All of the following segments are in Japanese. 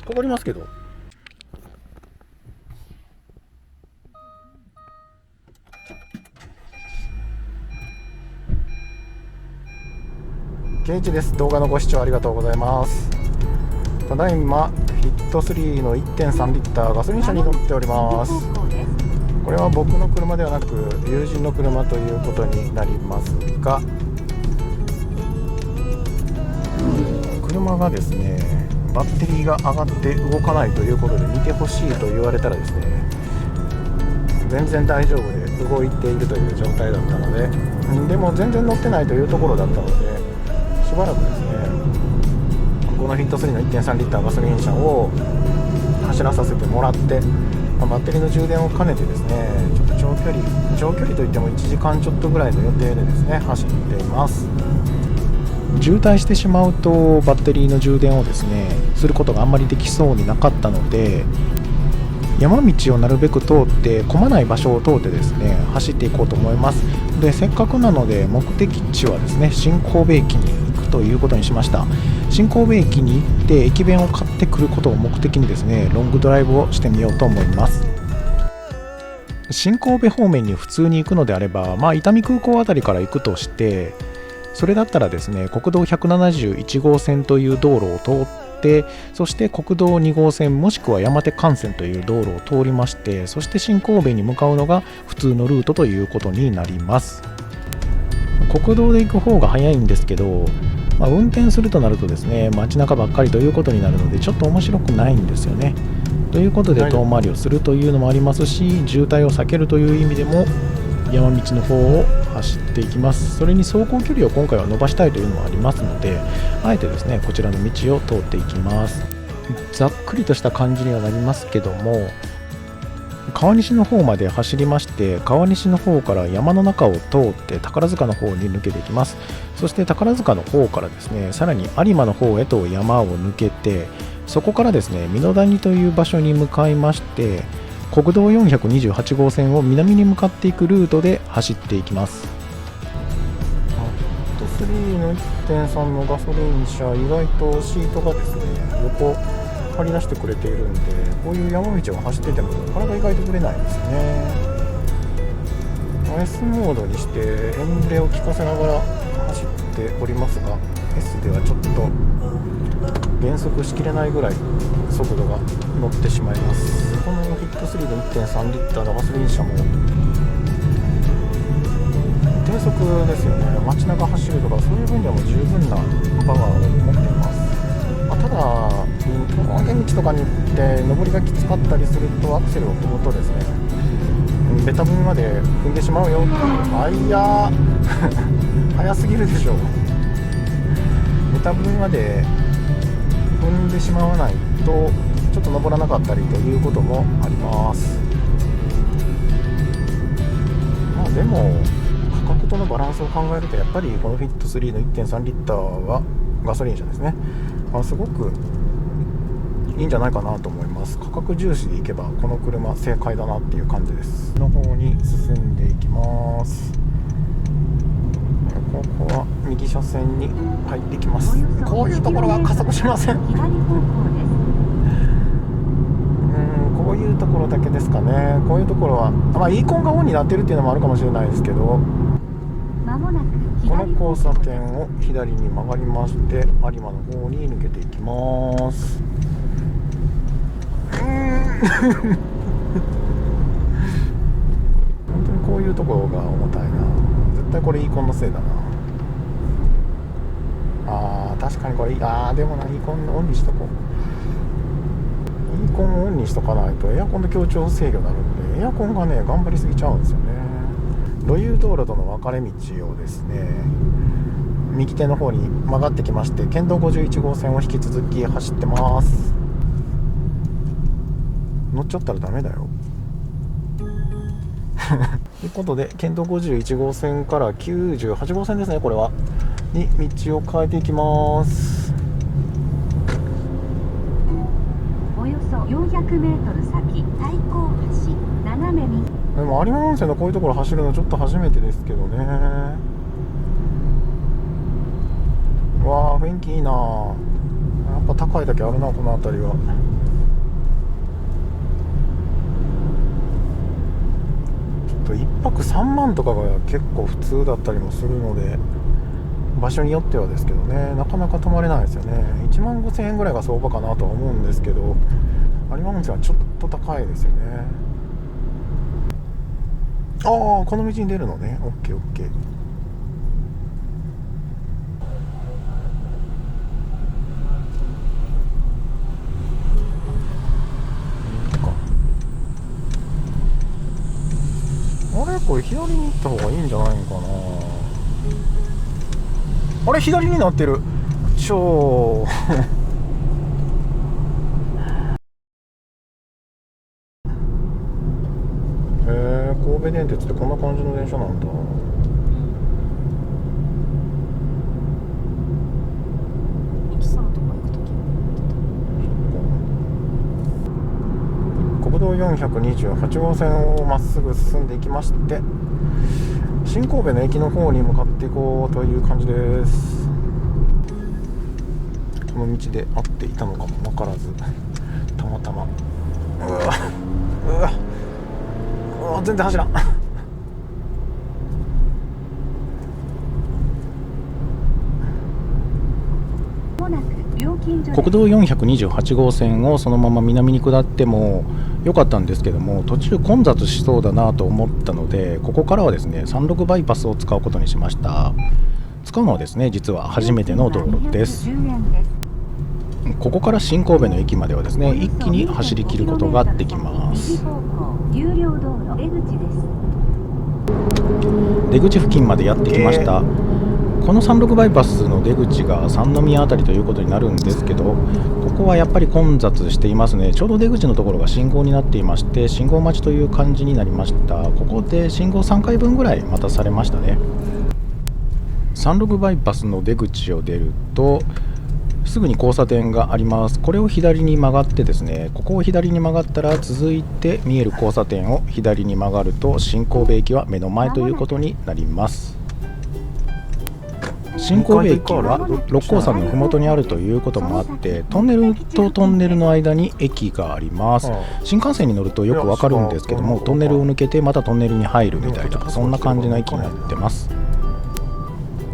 かかりますけど。ケイチです。動画のご視聴ありがとうございます。ただいまヒット3の 1.3 リッターガソリン車に乗っております。これは僕の車ではなく友人の車ということになりますが、車がですねバッテリーが上がって動かないということで見てほしいと言われたらですね、全然大丈夫で動いているという状態だったので、でも全然乗ってないというところだったので、しばらくですねこのヒット3の 1.3 リッターガソリン車を走らさせてもらって、バッテリーの充電を兼ねてですね、ちょっと長距離といっても1時間ちょっとぐらいの予定でですね走っています。渋滞してしまうとバッテリーの充電をですねすることがあんまりできそうになかったので、山道をなるべく通って混まない場所を通ってですね走っていこうと思います。で、せっかくなので目的地はですね新神戸駅に行くということにしました。新神戸駅に行って駅弁を買ってくることを目的にですねロングドライブをしてみようと思います。新神戸方面に普通に行くのであれば、伊丹空港あたりから行くとして、それだったらですね国道171号線という道路を通って、そして国道2号線もしくは山手幹線という道路を通りまして、そして新神戸に向かうのが普通のルートということになります。国道で行く方が早いんですけど、運転するとなるとですね街中ばっかりということになるのでちょっと面白くないんですよね。ということで遠回りをするというのもありますし、渋滞を避けるという意味でも山道の方を走っていきます。それに走行距離を今回は伸ばしたいというのもありますので、あえてですねこちらの道を通っていきます。ざっくりとした感じにはなりますけども、川西の方まで走りまして、川西の方から山の中を通って宝塚の方に抜けていきます。そして宝塚の方からですねさらに有馬の方へと山を抜けて、そこからですね美濃谷という場所に向かいまして、国道428号線を南に向かっていくルートで走っていきます。3の 1.3 のガソリン車、意外とシートがですね横張り出してくれているんで、こういう山道を走ってても体意外とぶれないですね。S モードにしてエンブレを効かせながら走っておりますが、 S ではちょっと減速しきれないぐらい速度が乗ってしまいます。このヒット3の 1.3 リッターのガソリン車も低速ですよね。街中走るとかそういう分ではもう十分なパワーを持っています。ただ峠道とかに行って上りがきつかったりするとアクセルを踏むとですねベタ踏みまで踏んでしまうよ。いや早すぎるでしょ。ベタ踏みまで踏んでしまわないとちょっと登らなかったりということもあります。でも価格とのバランスを考えるとやっぱりこのフィット3の 1.3 リッターはガソリン車ですね。すごくいいんじゃないかなと思います。価格重視でいけばこの車正解だなっていう感じです。の方に進んでいきます。ここは右車線に入ってきます。こういうところは加速しません。こういうところだけですかね。こういうところはイーコンがオンになってるっていうのもあるかもしれないですけど、この交差点を左に曲がりまして有馬の方に抜けていきます。本当にこういうところが重たいな。絶対これイーコンのせいだな。確かにこれでもな、イーコンオンにしとこう。イーコンをオンにしとかないとエアコンの強調制御になるんで、エアコンがね頑張りすぎちゃうんですよね。路遊道路との分かれ道をですね右手の方に曲がってきまして、県道51号線を引き続き走ってます。乗っちゃったらダメだよということで県道51号線から98号線ですね、これはに道を変えていきます。およそ400メートル先太閤橋斜め右。でも有馬温泉のこういうところ走るのちょっと初めてですけどね。わあ雰囲気いいな。やっぱ高いだけあるなこの辺りは。と1泊3万とかが結構普通だったりもするので、場所によってはですけどね、なかなか泊まれないですよね。1万5000円ぐらいが相場かなとは思うんですけど、有馬温泉はちょっと高いですよね。ああ、この道に出るのね。オッケー。あれこれ左に行った方がいいんじゃないのかな。あれ左になってる。神戸電鉄ってこんな感じの電車なんだ。国道428号線をまっすぐ進んでいきまして、新神戸の駅の方に向かっていこうという感じです。この道で合っていたのかも分からず、たまたま全然走らん。国道428号線をそのまま南に下っても良かったんですけども、途中混雑しそうだなと思ったので、ここからはですね36バイパスを使うことにしました。使うのはですね、実は初めての道路です。ここから新神戸の駅まではですね、一気に走り切ることができます。出口付近までやってきました。この36バイパスの出口が三宮あたりということになるんですけど、ここはやっぱり混雑していますね。ちょうど出口のところが信号になっていまして、信号待ちという感じになりました。ここで信号3回分ぐらい待たされましたね。36バイパスの出口を出るとすぐに交差点があります。これを左に曲がってですね、ここを左に曲がったら続いて見える交差点を左に曲がると新神戸駅は目の前ということになります。新神戸駅は六甲山のふもとにあるということもあって、トンネルとトンネルの間に駅があります。新幹線に乗るとよくわかるんですけども、トンネルを抜けてまたトンネルに入るみたいな、そんな感じの駅になってます。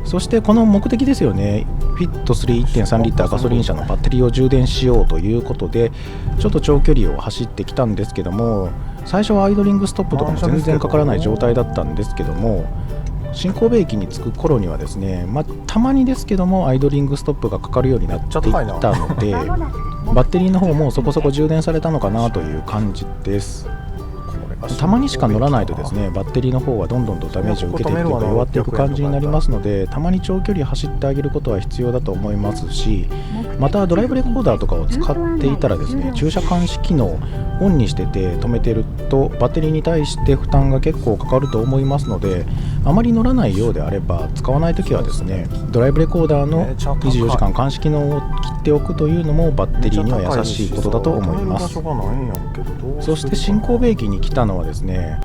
そしてこの目的ですよね、フィット3 1.3 リッターガソリン車のバッテリーを充電しようということで、ちょっと長距離を走ってきたんですけども、最初はアイドリングストップとかも全然かからない状態だったんですけども、新神戸駅に着く頃にはですね、たまにですけどもアイドリングストップがかかるようになっていったので、バッテリーの方もそこそこ充電されたのかなという感じです。たまにしか乗らないとですね、バッテリーの方はどんどんとダメージを受けていくというか弱っていく感じになりますので、たまに長距離走ってあげることは必要だと思いますし、またドライブレコーダーとかを使っていたらですね、駐車監視機能オンにしてて止めてるとバッテリーに対して負担が結構かかると思いますので、あまり乗らないようであれば使わないときはですね、ドライブレコーダーの24時間監視機能を切っておくというのもバッテリーには優しいことだと思います。そして新神戸駅に来たのはですね、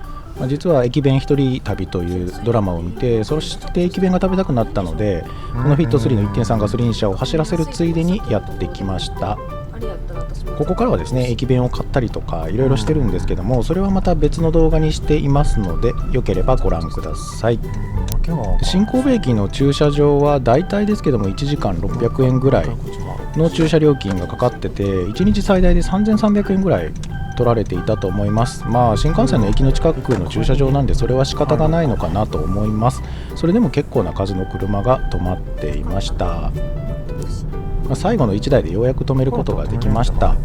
実は駅弁一人旅というドラマを見て、そして駅弁が食べたくなったので、このフィット3の 1.3 ガソリン車を走らせるついでにやってきました。ここからはですね、駅弁を買ったりとかいろいろしてるんですけども、それはまた別の動画にしていますので、よければご覧ください。新神戸駅の駐車場はだいたいですけども1時間600円ぐらいの駐車料金がかかってて、1日最大で3300円ぐらい取られていたと思います。新幹線の駅の近くの駐車場なんで、それは仕方がないのかなと思います。それでも結構な数の車が止まっていました。最後の1台でようやく止めることができました。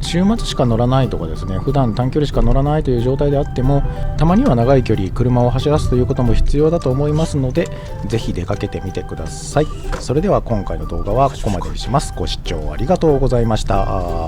週末しか乗らないとかですね、普段短距離しか乗らないという状態であっても、たまには長い距離車を走らすということも必要だと思いますので、ぜひ出かけてみてください。それでは今回の動画はここまでにします。ご視聴ありがとうございました。